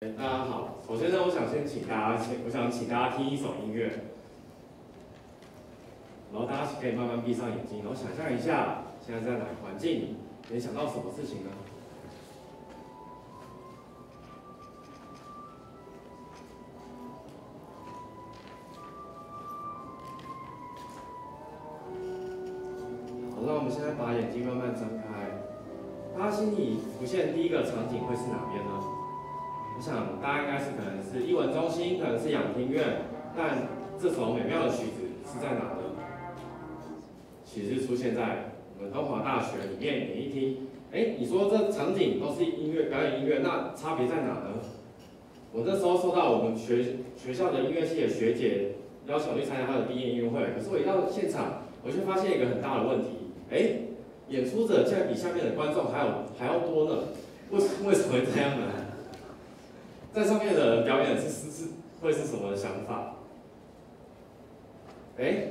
大家好，首先呢，我想请大家听一首音乐，然后大家可以慢慢闭上眼睛，然后想象一下现在在哪个环境里，联想到什么事情呢？好，那我们现在把眼睛慢慢睁开，大家心里浮现第一个场景会是哪边呢？我想大家应该是可能是艺文中心，可能是养听院，但这首美妙的曲子是在哪呢？其实出现在我们东华大学里面演艺厅。你说这场景都是表演音乐，那差别在哪呢？我那时候收到我们学校的音乐系的学姐邀请我去参加她的毕业音乐会，可是我一到现场，我却发现一个很大的问题，演出者竟然比下面的观众还要多呢，为什么会这样呢？在上面的人表演会是什么想法？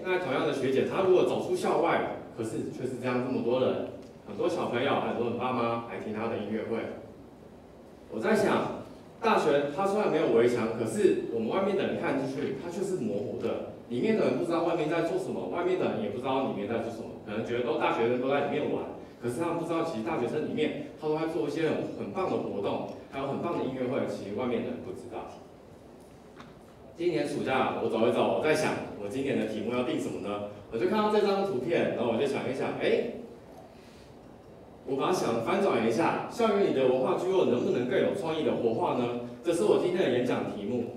那同样的学姐，她如果走出校外，可是却是这样这么多人，很多小朋友，很多人爸妈来听她的音乐会。我在想，大学它虽然没有围墙，可是我们外面的人看进去，它却是模糊的。里面的人不知道外面在做什么，外面的人也不知道里面在做什么，可能觉得大学生都在里面玩。可是他们不知道，其实大学生里面他都在做一些很棒的活动，还有很棒的音乐会，其实外面的人不知道。今年暑假我走一走，我在想我今年的题目要定什么呢？我就看到这张图片，然后我就想一想，我把它翻转一下，校园里的文化聚落能不能更有创意的活化呢？这是我今天的演讲题目。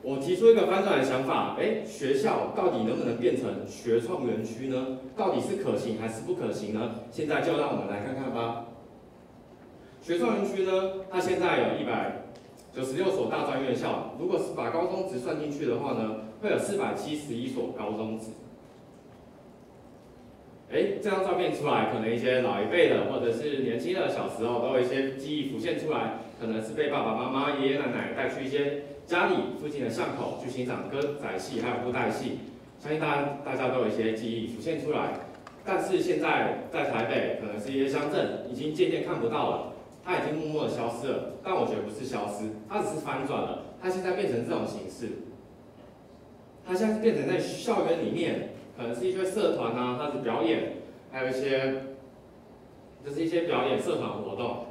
我提出一个翻转的想法，学校到底能不能变成学创园区呢？到底是可行还是不可行呢？现在就让我们来看看吧。学创园区呢，它现在有196所大专院校，如果是把高中职算进去的话呢，会有471所高中职。这张照片出来，可能一些老一辈的或者是年轻的小时候都有一些记忆浮现出来，可能是被爸爸妈妈、爷爷奶奶带去一些家里附近的巷口去欣赏歌仔戏还有布袋戏，相信大家都有一些记忆浮现出来。但是现在在台北，可能是一些乡镇已经渐渐看不到了，它已经默默的消失了。但我觉得不是消失，它只是翻转了，它现在变成这种形式，它现在变成在校园里面。可能是一些社团啊，它是表演，还有一些表演社团活动。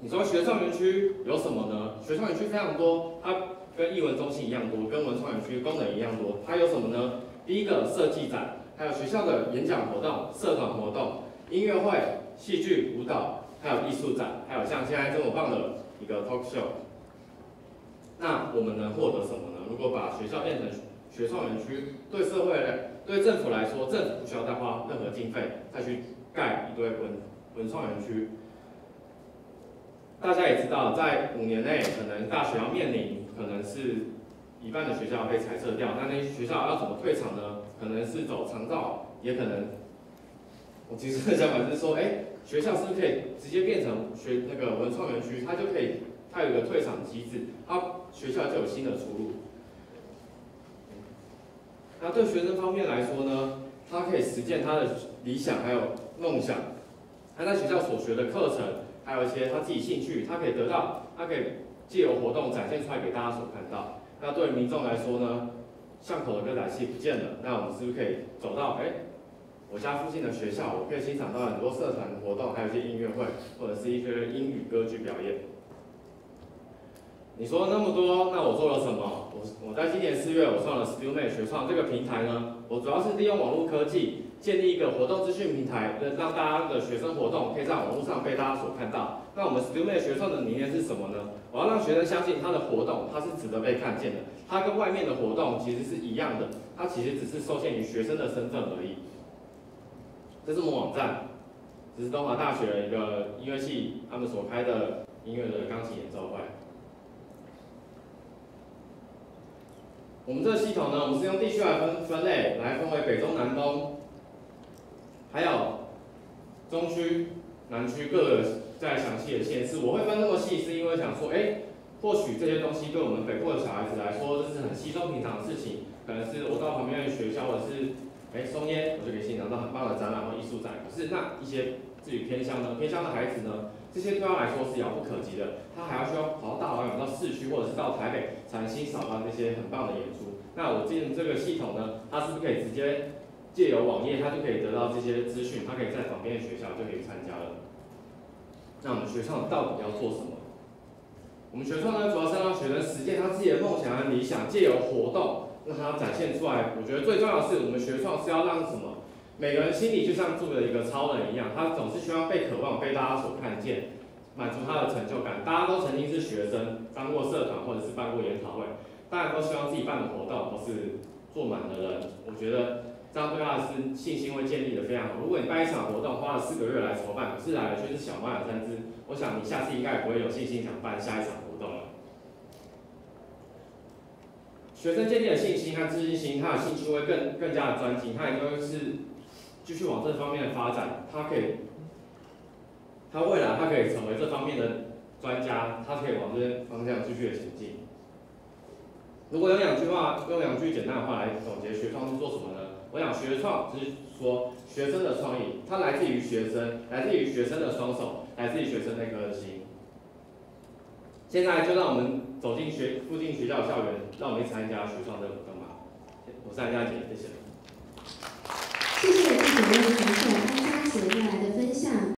你说学创园区有什么呢？学创园区非常多，它跟艺文中心一样多，跟文创园区功能一样多。它有什么呢？第一个设计展，还有学校的演讲活动、社团活动、音乐会、戏剧、舞蹈，还有艺术展，还有像现在这么棒的一个 talk show。那我们能获得什么呢？如果把学校变成学创园区，对政府来说，政府不需要再花任何经费再去盖一堆文创园区。大家也知道，在5年内，可能大学要面临，可能是一半的学校被裁撤掉，那些学校要怎么退场呢？可能是走长照，也可能，我其实的想法是说，学校是不是可以直接变成那个文创园区，它有一个退场机制，学校就有新的出路。那对学生方面来说呢，他可以实践他的理想还有梦想，他在学校所学的课程，还有一些他自己兴趣，他可以借由活动展现出来给大家所看到。那对于民众来说呢，巷口的歌仔戏不见了，那我们是不是可以走到我家附近的学校，我可以欣赏到很多社团活动，还有一些音乐会，或者是一些英语歌剧表演。你说那么多，那我做了什么？我在今年4月，我创了 StudMate 学创这个平台呢。我主要是利用网络科技，建立一个活动资讯平台，让大家的学生活动可以在网络上被大家所看到。那我们 StudMate 学创的理念是什么呢？我要让学生相信他的活动，它是值得被看见的，它跟外面的活动其实是一样的，它其实只是受限于学生的身份而已。这是我们网站，这是东华大学一个音乐系他们所开的音乐的钢琴演奏会。我们这个系统呢，我们是用地区来分类，来分为北中南东，还有中区、南区各个再详细的县市。我会分那么细，是因为想说，或许这些东西对我们北部的小孩子来说，这是很稀松平常的事情。可能是我到旁边的学校，或者是松烟，我就可以欣赏到很棒的展览或艺术展。可是那一些至于偏乡呢，偏乡的孩子呢，这些对他来说是遥不可及的，他还需要跑到大老远到市区或者是到台北才能欣赏到这些很棒的演出。那我进入这个系统呢，它是不是可以直接借由网页，它就可以得到这些资讯，它可以在旁边的学校就可以参加了。那我们学创到底要做什么？我们学创呢，主要是让学生实现他自己的梦想和理想，借由活动让他展现出来。我觉得最重要的是，我们学创是要让什么？每个人心里就像住了一个超人一样，他总是希望被渴望、被大家所看见，满足他的成就感。大家都曾经是学生，当过社团或者是办过研讨会，当然都希望自己办的活动都是坐满的人。我觉得这样对他的信心会建立的非常好。如果你办一场活动花了4个月来筹办，可是来的却是小猫两三只，我想你下次应该也不会有信心想办下一场活动了。学生建立的信心和自信心，他的兴趣会更加的专精，他也就是继续往这方面的发展，他未来他可以成为这方面的专家，他可以往这些方向继续的前进。如果用两句简单的话来总结学创是做什么呢？我想学创就是说学生的创意，它来自于学生，来自于学生的双手，来自于学生那颗心。现在就让我们走进附近学校的校园，让我们一起参加学创这个活动吧。我是安佳姐，谢谢。谢谢第9位选手安佳姐带来的分享。